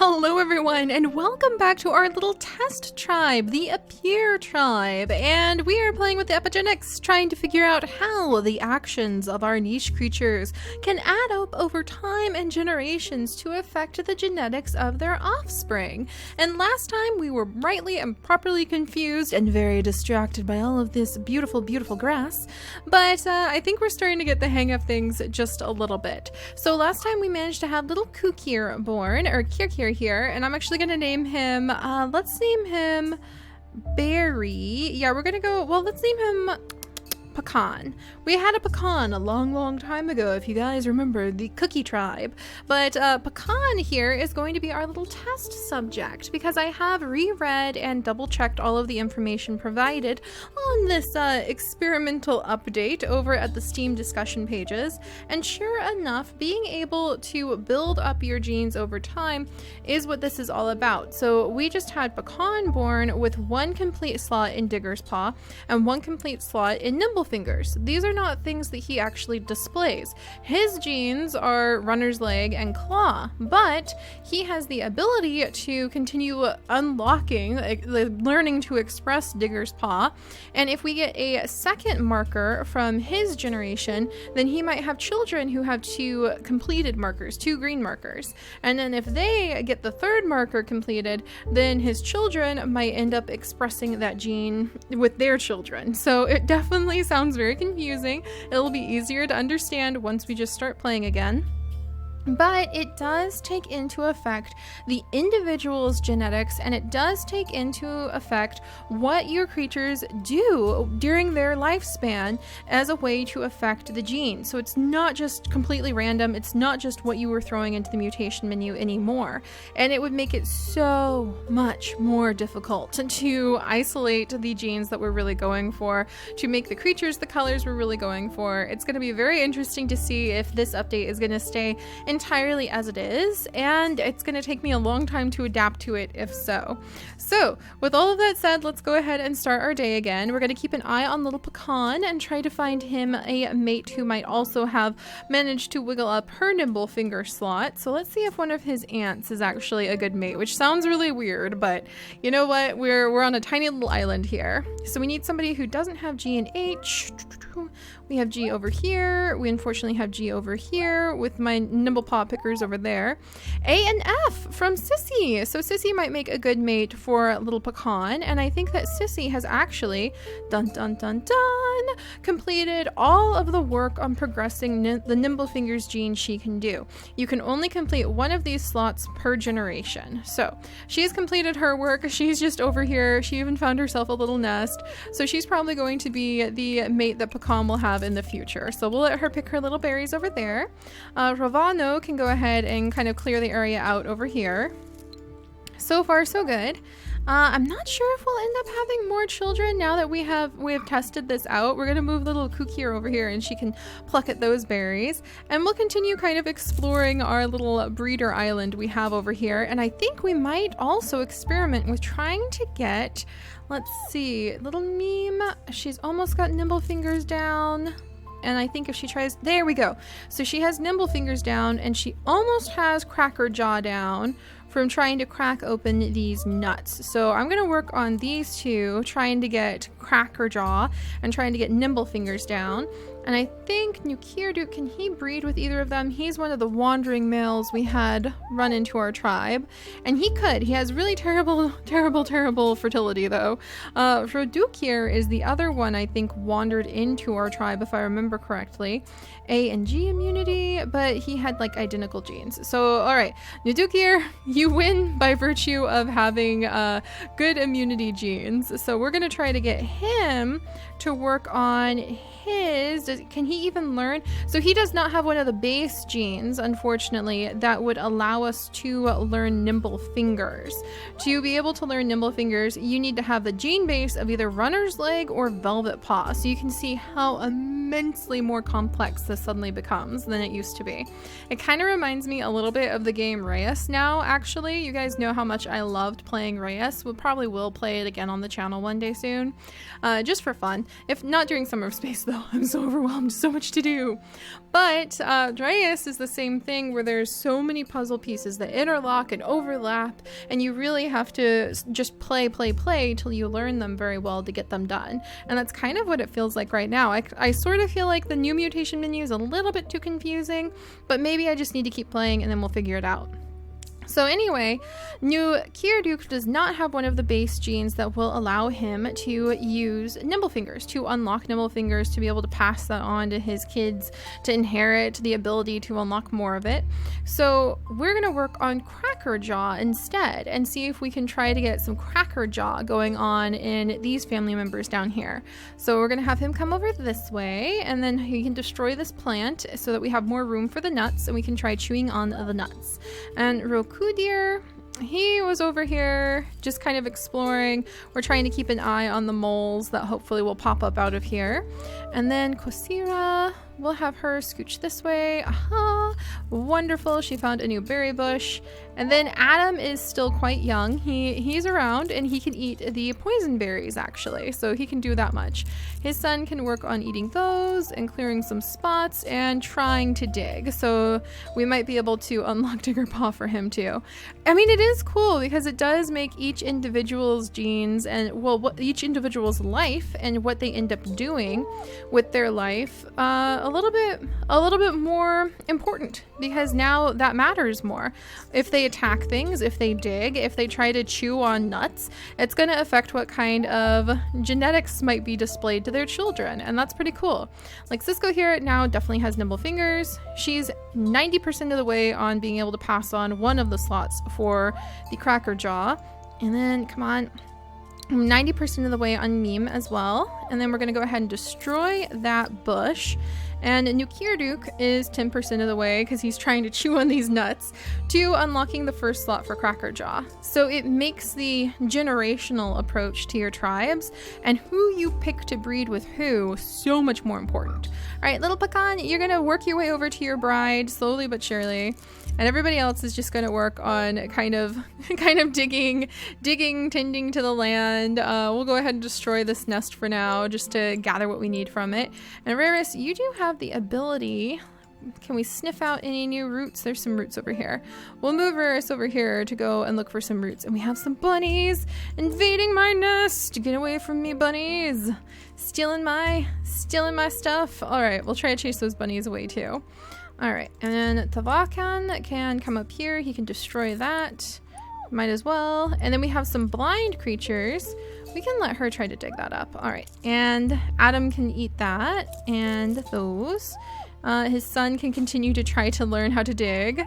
Hello everyone, and welcome back to our little test tribe, the Appear tribe, and we are playing with the Epigenetics, trying to figure out how the actions of our niche creatures can add up over time and generations to affect the genetics of their offspring. And last time we were rightly and properly confused and very distracted by all of this beautiful, beautiful grass, but I think we're starting to get the hang of things just a little bit. So last time we managed to have little Kukir born, or Kirkir here, and I'm actually gonna name him, let's name him Barry. Yeah, we're gonna go, well, let's name him Pecan. We had a pecan a long time ago, if you guys remember the cookie tribe. But Pecan here is going to be our little test subject because I have reread and double-checked all of the information provided on this experimental update over at the Steam discussion pages. And sure enough, being able to build up your genes over time is what this is all about. So we just had Pecan born with one complete slot in Digger's Paw and one complete slot in Nimble Fingers. These are not things that he actually displays. His genes are Runner's Leg and Claw, but he has the ability to continue unlocking, learning to express Digger's Paw. And if we get a second marker from his generation, then he might have children who have two completed markers, two green markers. And then if they get the third marker completed, then his children might end up expressing that gene with their children. So it definitely sounds very confusing. It'll be easier to understand once we just start playing again. But it does take into effect the individual's genetics, and it does take into effect what your creatures do during their lifespan as a way to affect the gene. So it's not just completely random, it's not just what you were throwing into the mutation menu anymore. And it would make it so much more difficult to isolate the genes that we're really going for, to make the creatures the colors we're really going for. It's going to be very interesting to see if this update is going to stay entirely as it is, and it's going to take me a long time to adapt to it if so. So with all of that said, let's go ahead and start our day again. We're going to keep an eye on little Pecan and try to find him a mate who might also have managed to wiggle up her nimble finger slot. So let's see if one of his aunts is actually a good mate, which sounds really weird, but you know what, we're on a tiny little island here, so we need somebody who doesn't have G and H. We have G over here. We unfortunately have G over here with my nimble paw pickers over there. A and F from Sissy. So Sissy might make a good mate for little Pecan, and I think that Sissy has actually completed all of the work on progressing the Nimble Fingers gene she can do. You can only complete one of these slots per generation. So she's completed her work. She's just over here. She even found herself a little nest. So she's probably going to be the mate that Pecan will have in the future. So we'll let her pick her little berries over there. Ravano can go ahead and kind of clear the area out over here. So far, so good. I'm not sure if we'll end up having more children now that we have tested this out. We're gonna move little Kukir over here and she can pluck at those berries, and we'll continue kind of exploring our little breeder island we have over here. And I think we might also experiment with trying to get, let's see, little Meme, she's almost got Nimble Fingers down. And I think if she tries, there we go. So she has Nimble Fingers down, and she almost has Cracker Jaw down from trying to crack open these nuts. So I'm gonna work on these two, trying to get Cracker Jaw and trying to get Nimble Fingers down. And I think Nukirdu, can he breed with either of them? He's one of the wandering males we had run into our tribe. And he could. He has really terrible fertility though. Rodukir is the other one I think wandered into our tribe, if I remember correctly. A and G immunity, but he had like identical genes. So alright, Nudukir, you win by virtue of having good immunity genes. So we're gonna try to get him to work on his, can he even learn? So he does not have one of the base genes, unfortunately, that would allow us to learn Nimble Fingers. To be able to learn Nimble Fingers, you need to have the gene base of either Runner's Leg or Velvet Paw. So you can see how amazing immensely more complex this suddenly becomes than it used to be. It kind of reminds me a little bit of the game Reyes now, actually. You guys know how much I loved playing Reyes. We probably will play it again on the channel one day soon, just for fun. If not during Summer of Space, though. I'm so overwhelmed, so much to do. But Reyes is the same thing, where there's so many puzzle pieces that interlock and overlap, and you really have to just play till you learn them very well to get them done. And that's kind of what it feels like right now. I sort of feel like the new mutation menu is a little bit too confusing, but maybe I just need to keep playing and then we'll figure it out. So anyway, New Kierduk does not have one of the base genes that will allow him to use nimble fingers, to unlock nimble fingers, to be able to pass that on to his kids, to inherit the ability to unlock more of it. So we're going to work on Cracker Jaw instead and see if we can try to get some Cracker Jaw going on in these family members down here. So we're going to have him come over this way, and then he can destroy this plant so that we have more room for the nuts and we can try chewing on the nuts. And Deer, he was over here just kind of exploring. We're trying to keep an eye on the moles that hopefully will pop up out of here. And then Kosira, we'll have her scooch this way. Aha, wonderful. She found a new berry bush. And then Adam is still quite young. He's around and he can eat the poison berries actually, so he can do that much. His son can work on eating those and clearing some spots and trying to dig. So we might be able to unlock Digger Paw for him too. I mean, it is cool because it does make each individual's genes and each individual's life and what they end up doing with their life a little bit more important, because now that matters more. If they attack things, if they dig, if they try to chew on nuts, it's going to affect what kind of genetics might be displayed to their children, and that's pretty cool. Like Cisco here now definitely has nimble fingers. She's 90% of the way on being able to pass on one of the slots for the Cracker Jaw, and then come on, 90% of the way on Meme as well. And then we're going to go ahead and destroy that bush. And New Kierduk is 10% of the way because he's trying to chew on these nuts to unlocking the first slot for Cracker Jaw. So it makes the generational approach to your tribes and who you pick to breed with who so much more important. All right, little pecan, you're going to work your way over to your bride slowly but surely. And everybody else is just going to work on kind of digging, tending to the land. We'll go ahead and destroy this nest for now just to gather what we need from it. And Raris, you do have the ability. Can we sniff out any new roots? There's some roots over here. We'll move Raris over here to go and look for some roots. And we have some bunnies invading my nest. Get away from me, bunnies. Stealing my stuff. All right, we'll try to chase those bunnies away too. All right, and then Tavakan can come up here. He can destroy that. Might as well. And then we have some blind creatures. We can let her try to dig that up. All right, and Adam can eat that and those. His son can continue to try to learn how to dig.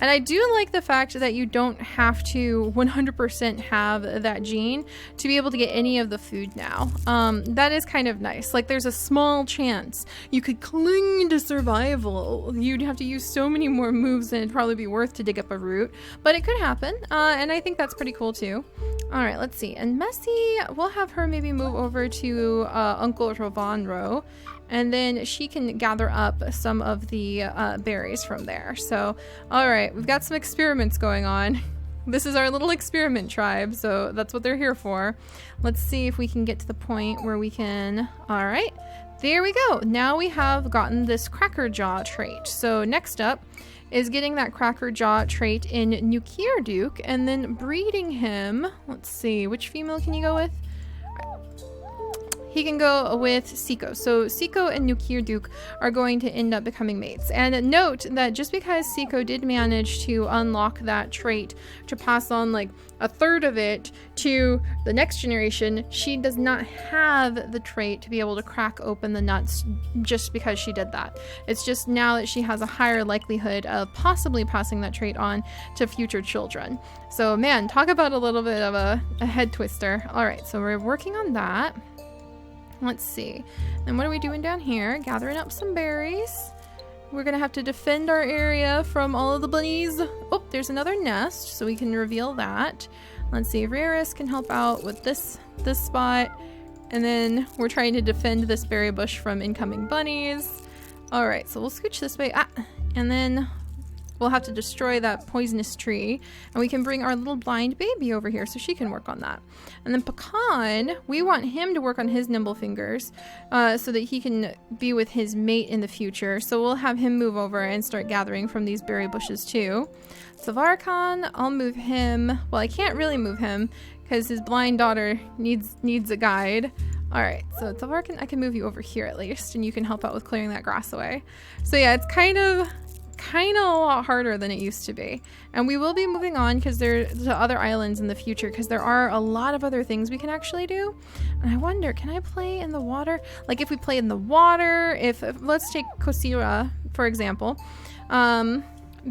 And I do like the fact that you don't have to 100% have that gene to be able to get any of the food now. That is kind of nice. Like, there's a small chance you could cling to survival. You'd have to use so many more moves than it'd probably be worth to dig up a root. But it could happen, and I think that's pretty cool too. All right, let's see. And Messi, we'll have her maybe move over to Uncle Rovanro. And then she can gather up some of the berries from there. So, all right, we've got some experiments going on. This is our little experiment tribe, so that's what they're here for. Let's see if we can get to the point where we can... All right, there we go. Now we have gotten this Cracker Jaw trait. So next up is getting that Cracker Jaw trait in New Kierduk and then breeding him. Let's see, which female can you go with? He can go with Siko. So Siko and New Kierduk are going to end up becoming mates. And note that just because Siko did manage to unlock that trait to pass on like a third of it to the next generation, she does not have the trait to be able to crack open the nuts just because she did that. It's just now that she has a higher likelihood of possibly passing that trait on to future children. So man, talk about a little bit of a head twister. All right, so we're working on that. Let's see. And what are we doing down here? Gathering up some berries. We're gonna have to defend our area from all of the bunnies. Oh, there's another nest, so we can reveal that. Let's see if Raris can help out with this spot. And then we're trying to defend this berry bush from incoming bunnies. All right, so we'll scooch this way. And then we'll have to destroy that poisonous tree. And we can bring our little blind baby over here so she can work on that. And then Pecan, we want him to work on his nimble fingers so that he can be with his mate in the future. So we'll have him move over and start gathering from these berry bushes too. Savarkhan, I'll move him. Well, I can't really move him because his blind daughter needs a guide. All right, so Savarkhan, I can move you over here at least, and you can help out with clearing that grass away. So yeah, it's kind of a lot harder than it used to be. And we will be moving on because there's other islands in the future because there are a lot of other things we can actually do. And I wonder, can I play in the water? Like if we play in the water, if let's take Kosira, for example.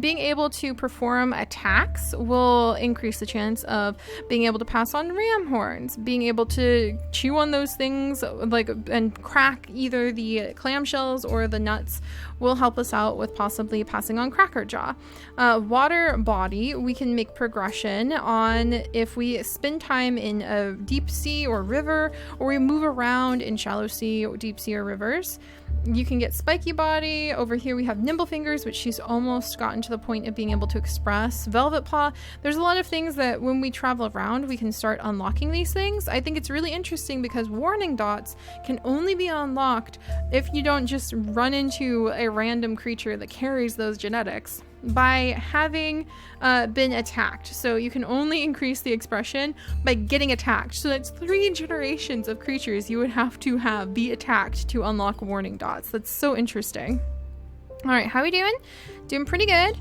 Being able to perform attacks will increase the chance of being able to pass on ram horns, being able to chew on those things and crack either the clamshells or the nuts will help us out with possibly passing on cracker jaw. Water body, we can make progression on if we spend time in a deep sea or river, or we move around in shallow sea or deep sea or rivers. You can get spiky body. Over here we have nimble fingers, which she's almost gotten to the point of being able to express. Velvet paw. There's a lot of things that when we travel around, we can start unlocking these things. I think it's really interesting because warning dots can only be unlocked if you don't just run into a random creature that carries those genetics by having been attacked. So you can only increase the expression by getting attacked. So that's 3 generations of creatures you would have to be attacked to unlock warning dots. That's so interesting. All right, how are we doing? Doing pretty good.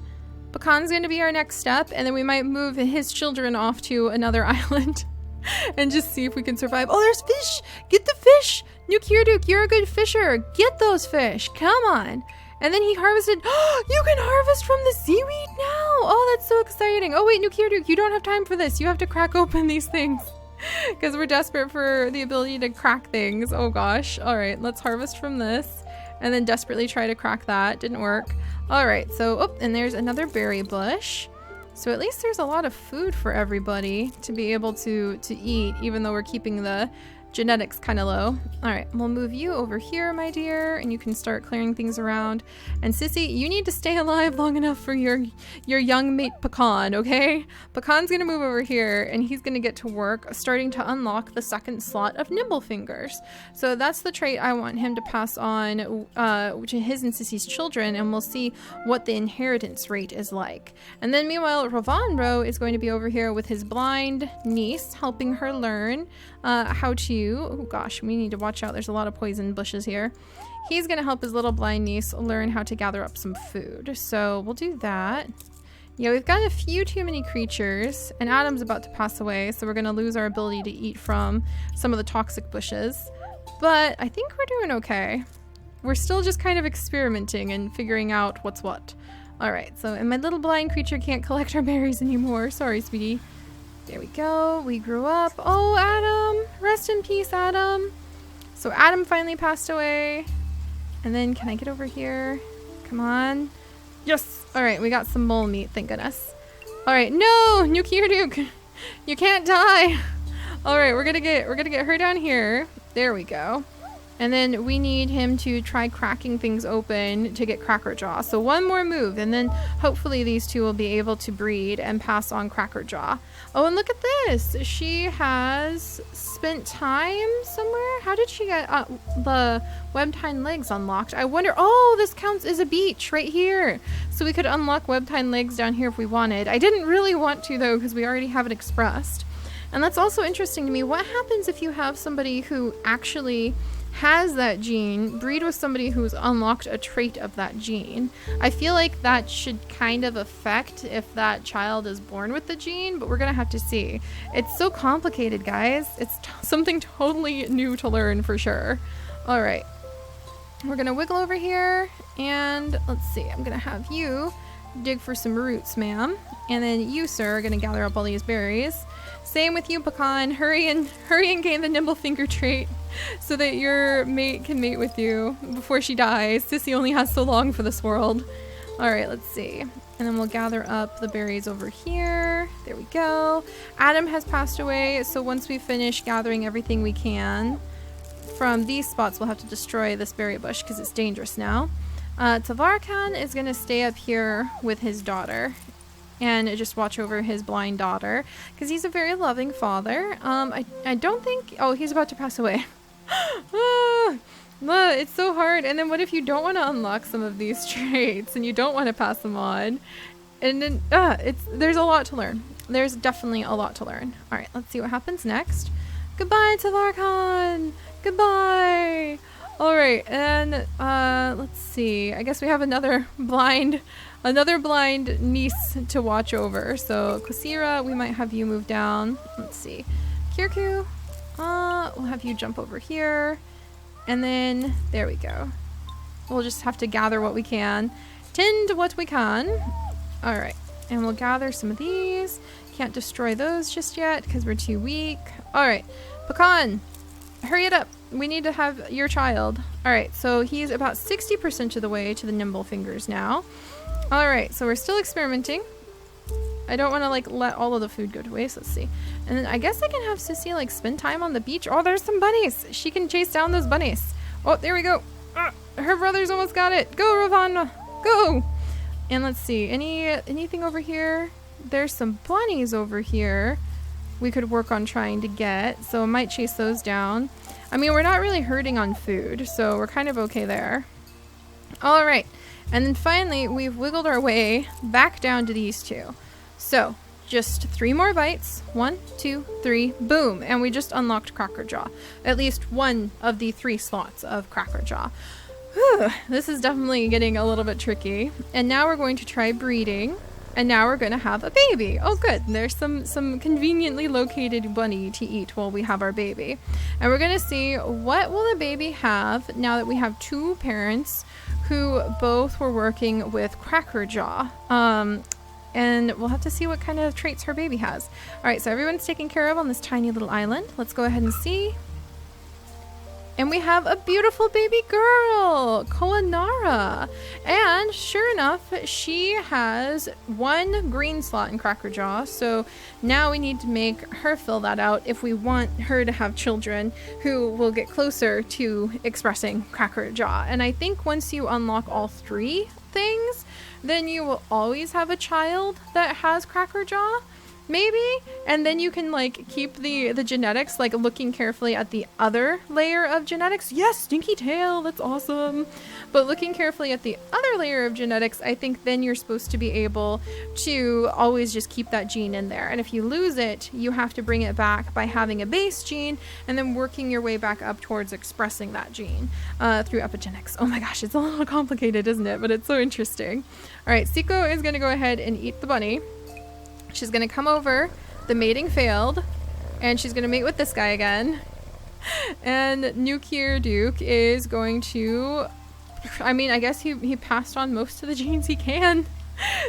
Pecan's going to be our next step, and then we might move his children off to another island and just see if we can survive. Oh, there's fish! Get the fish! New Kirduk, you're a good fisher. Get those fish. Come on. And then he harvested. Oh, you can harvest from the seaweed now. Oh, that's so exciting. Oh, wait, New Kirduk, you don't have time for this. You have to crack open these things because we're desperate for the ability to crack things. Oh, gosh. All right, let's harvest from this and then desperately try to crack that. Didn't work. All right, so, oh, and there's another berry bush. So at least there's a lot of food for everybody to be able to eat, even though we're keeping the genetics kind of low. All right, we'll move you over here, my dear, and you can start clearing things around. And Sissy, you need to stay alive long enough for your young mate Pecan, okay? Pecan's gonna move over here, and he's gonna get to work starting to unlock the second slot of nimble fingers. So that's the trait I want him to pass on to his and Sissy's children, and we'll see what the inheritance rate is like. And then meanwhile, Ravonro is going to be over here with his blind niece, helping her learn how to, oh gosh, we need to watch out. There's a lot of poison bushes here. He's going to help his little blind niece learn how to gather up some food. So we'll do that. Yeah, we've got a few too many creatures, and Adam's about to pass away, so we're going to lose our ability to eat from some of the toxic bushes. But I think we're doing okay. We're still just kind of experimenting and figuring out what's what. All right, so, and my little blind creature can't collect our berries anymore. Sorry, sweetie. There we go. We grew up. Oh, Adam. Rest in peace, Adam. So Adam finally passed away. And then can I get over here? Come on. Yes. All right. We got some mole meat. Thank goodness. All right. No, New Kirduk. You can't die. All right. We're going to get her down here. There we go. And then we need him to try cracking things open to get Cracker Jaw. So one more move, and then hopefully these two will be able to breed and pass on Cracker Jaw. Oh, and look at this. She has spent time somewhere. How did she get the web-tined legs unlocked? I wonder. Oh, this counts as a beach right here. So we could unlock web-tined legs down here if we wanted. I didn't really want to, though, because we already have it expressed. And that's also interesting to me. What happens if you have somebody who actually has that gene breed with somebody who's unlocked a trait of that gene? I feel like that should kind of affect if that child is born with the gene, but we're gonna have to see. It's so complicated, guys. It's something totally new to learn for sure. All right, we're gonna wiggle over here, and let's see, I'm gonna have you dig for some roots, ma'am, and then you, sir, are gonna gather up all these berries. Same with you, Pecan. Hurry and gain the nimble finger trait so that your mate can mate with you before she dies. Sissy only has so long for this world. All right, let's see. And then we'll gather up the berries over here. There we go. Adam has passed away, so once we finish gathering everything we can, from these spots, we'll have to destroy this berry bush because it's dangerous now. Tavarkan is going to stay up here with his daughter and just watch over his blind daughter because he's a very loving father. I don't think... Oh, he's about to pass away. It's so hard. And then what if you don't want to unlock some of these traits and you don't want to pass them on? And then there's a lot to learn. There's definitely a lot to learn. All right, let's see what happens next. Goodbye, Tavarkan. Goodbye. All right, and let's see. I guess we have another blind niece to watch over. So Kwasira, we might have you move down. Let's see. Kirku, we'll have you jump over here. And then there we go. We'll just have to gather what we can. Tend what we can. All right, and we'll gather some of these. Can't destroy those just yet because we're too weak. All right, Pecan, hurry it up. We need to have your child. All right, so he's about 60% of the way to the nimble fingers now. All right, so we're still experimenting. I don't want to like let all of the food go to waste. Let's see. And then I guess I can have Sissy like spend time on the beach. Oh, there's some bunnies. She can chase down those bunnies. Oh, there we go. Her brother's almost got it. Go, Ravana. Go. And let's see. Anything over here? There's some bunnies over here we could work on trying to get. So I might chase those down. I mean, we're not really hurting on food, so we're kind of okay there. All right. And then finally, we've wiggled our way back down to these two. So just 3 more bites. 1, 2, 3, boom. And we just unlocked Crackerjaw. At least one of the 3 slots of Crackerjaw. Whew, this is definitely getting a little bit tricky. And now we're going to try breeding. And now we're going to have a baby. Oh, good. There's some conveniently located bunny to eat while we have our baby. And we're going to see what will the baby have now that we have 2 parents who both were working with Crackerjaw. And we'll have to see what kind of traits her baby has. All right, so everyone's taken care of on this tiny little island. Let's go ahead and see. And we have a beautiful baby girl, Koanara. And sure enough, she has 1 green slot in Crackerjaw. So now we need to make her fill that out if we want her to have children who will get closer to expressing Crackerjaw. And I think once you unlock all 3 things, then you will always have a child that has Crackerjaw. Maybe, and then you can like keep the genetics, like looking carefully at the other layer of genetics. Yes, stinky tail, that's awesome. But looking carefully at the other layer of genetics, I think then you're supposed to be able to always just keep that gene in there. And if you lose it, you have to bring it back by having a base gene and then working your way back up towards expressing that gene through epigenetics. Oh my gosh, it's a little complicated, isn't it? But it's so interesting. All right, Siko is going to go ahead and eat the bunny. She's going to come over. The mating failed. And she's going to mate with this guy again. And Nukir Duke is going to... I mean, I guess he passed on most of the genes he can.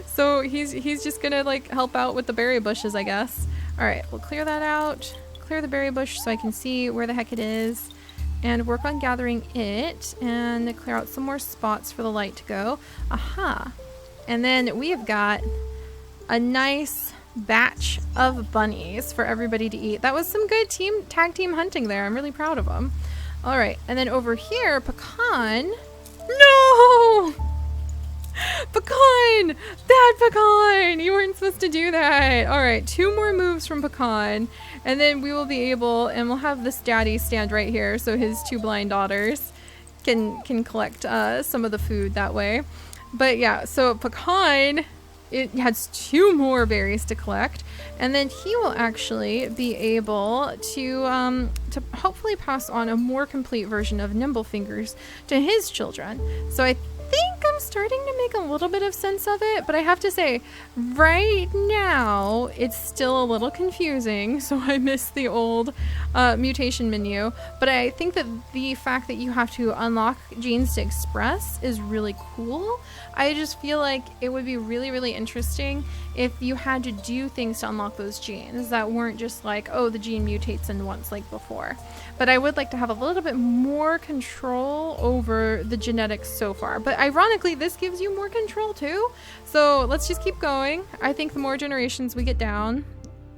So he's just going to like help out with the berry bushes, I guess. Alright, we'll clear that out. Clear the berry bush so I can see where the heck it is. And work on gathering it. And clear out some more spots for the light to go. Aha! And then we have got a nice batch of bunnies for everybody to eat. That was some good tag team hunting there. I'm really proud of them. All right, and then over here, Pecan. No! Pecan! Bad Pecan! You weren't supposed to do that. All right, 2 more moves from Pecan, and then we will be able, and we'll have this daddy stand right here so his 2 blind daughters can collect some of the food that way. But yeah, so Pecan, it has 2 more berries to collect, and then he will actually be able to hopefully pass on a more complete version of Nimble Fingers to his children. So I think I'm starting to make a little bit of sense of it, but I have to say, right now, it's still a little confusing, so I miss the old mutation menu. But I think that the fact that you have to unlock genes to express is really cool. I just feel like it would be really, really interesting if you had to do things to unlock those genes that weren't just like, oh, the gene mutates in once like before. But I would like to have a little bit more control over the genetics so far. But ironically, this gives you more control too. So let's just keep going. I think the more generations we get down,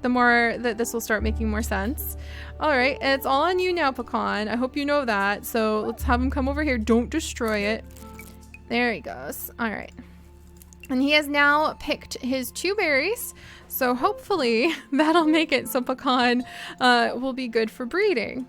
the more that this will start making more sense. All right, it's all on you now, Pecan. I hope you know that. So let's have him come over here. Don't destroy it. There he goes. All right. And he has now picked his 2 berries. So hopefully that'll make it so Pecan will be good for breeding.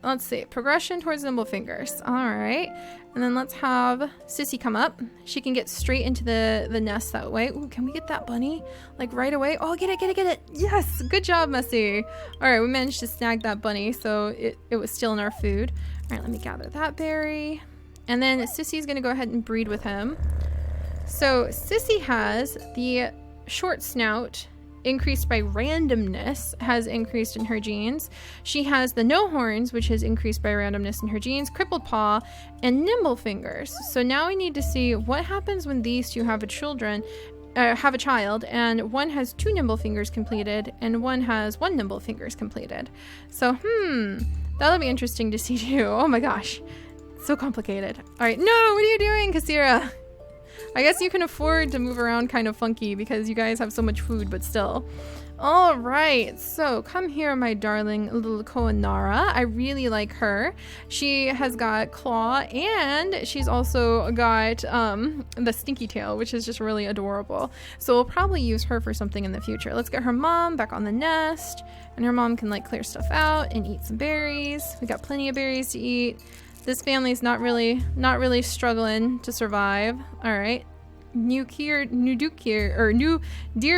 Let's see. Progression towards nimble fingers. All right. And then let's have Sissy come up. She can get straight into the nest that way. Ooh, can we get that bunny? Like right away? Oh, get it. Yes. Good job, Messy. All right. We managed to snag that bunny. So it was stealing our food. All right. Let me gather that berry. And then Sissy's going to go ahead and breed with him. So Sissy has the short snout increased by randomness, has increased in her genes. She has the no horns, which has increased by randomness in her genes, crippled paw, and nimble fingers. So now we need to see what happens when these 2 have a child, and one has 2 nimble fingers completed, and one has 1 nimble fingers completed. So, that'll be interesting to see too. Oh my gosh, it's so complicated. All right, no, what are you doing, Kasira? I guess you can afford to move around kind of funky because you guys have so much food, but still. All right, so come here, my darling little Koanara. I really like her. She has got claw, and she's also got the stinky tail, which is just really adorable. So we'll probably use her for something in the future. Let's get her mom back on the nest, and her mom can like clear stuff out and eat some berries. We got plenty of berries to eat. This family's not really struggling to survive. All right. New Deer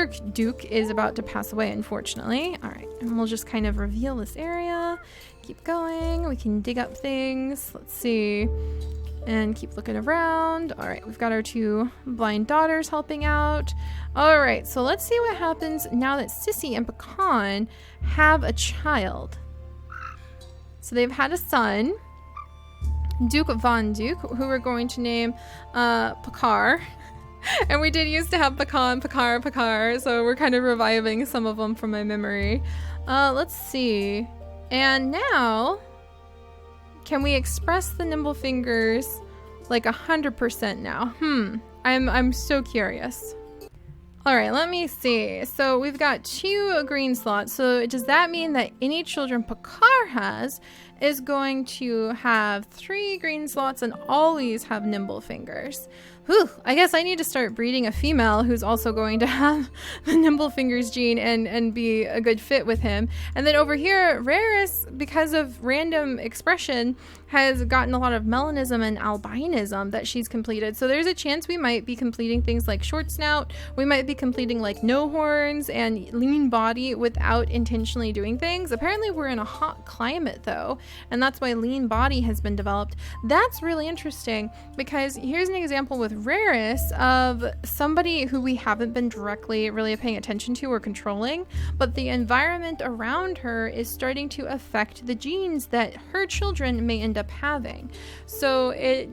Duke is about to pass away, unfortunately. All right, and we'll just kind of reveal this area. Keep going. We can dig up things. Let's see. And keep looking around. All right, we've got our 2 blind daughters helping out. All right, so let's see what happens now that Sissy and Pecan have a child. So they've had a son, Duke Von Duke, who we're going to name Pakar. And we did used to have Pecan, Pakar, so we're kind of reviving some of them from my memory. Let's see. And now, can we express the nimble fingers like 100% now? I'm so curious. All right, let me see. So we've got 2 green slots. So does that mean that any children Pakar has is going to have 3 green slots and always have nimble fingers? Whew, I guess I need to start breeding a female who's also going to have the nimble fingers gene and be a good fit with him. And then over here, Raris, because of random expression, has gotten a lot of melanism and albinism that she's completed. So there's a chance we might be completing things like short snout. We might be completing like no horns and lean body without intentionally doing things. Apparently we're in a hot climate though, and that's why lean body has been developed. That's really interesting because here's an example with Raris of somebody who we haven't been directly really paying attention to or controlling, but the environment around her is starting to affect the genes that her children may end up having. So it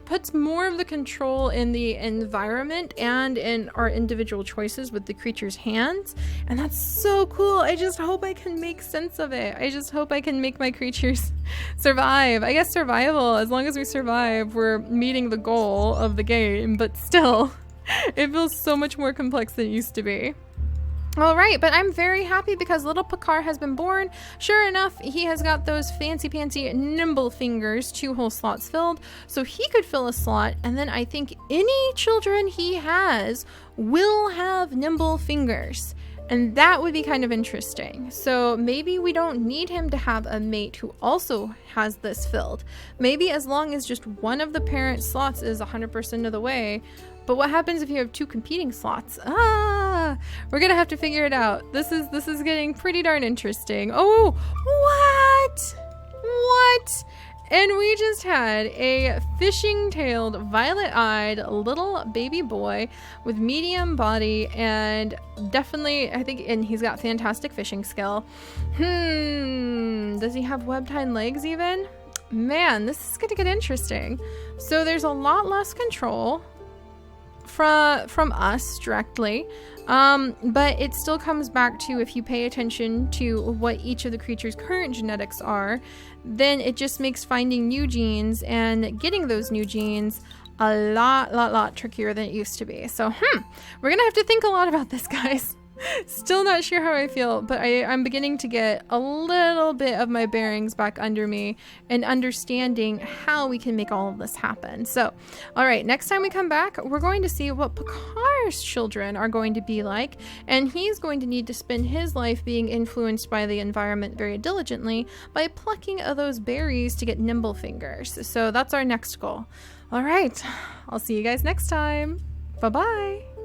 puts more of the control in the environment and in our individual choices with the creature's hands, and that's so cool. I just hope I can make sense of it. I just hope I can make my creatures survive. I guess survival, as long as we survive, we're meeting the goal of the game, but still, it feels so much more complex than it used to be. All right, but I'm very happy because little Pakar has been born. Sure enough, he has got those fancy nimble fingers, 2 whole slots filled, so he could fill a slot, and then I think any children he has will have nimble fingers. And that would be kind of interesting. So maybe we don't need him to have a mate who also has this filled. Maybe as long as just one of the parent slots is 100% of the way. But what happens if you have 2 competing slots? We're gonna have to figure it out. This is getting pretty darn interesting. Oh, what? And we just had a fishing-tailed, violet-eyed little baby boy with medium body and definitely, I think, and he's got fantastic fishing skill. Does he have webbed hind legs even? Man, this is gonna get interesting. So there's a lot less control from us directly, but it still comes back to, if you pay attention to what each of the creature's current genetics are, then it just makes finding new genes and getting those new genes a lot trickier than it used to be. So we're gonna have to think a lot about this, guys. Still not sure how I feel, but I'm beginning to get a little bit of my bearings back under me and understanding how we can make all of this happen. So, all right, next time we come back, we're going to see what Picard's children are going to be like, and he's going to need to spend his life being influenced by the environment very diligently by plucking those berries to get nimble fingers. So that's our next goal. All right, I'll see you guys next time. Bye-bye.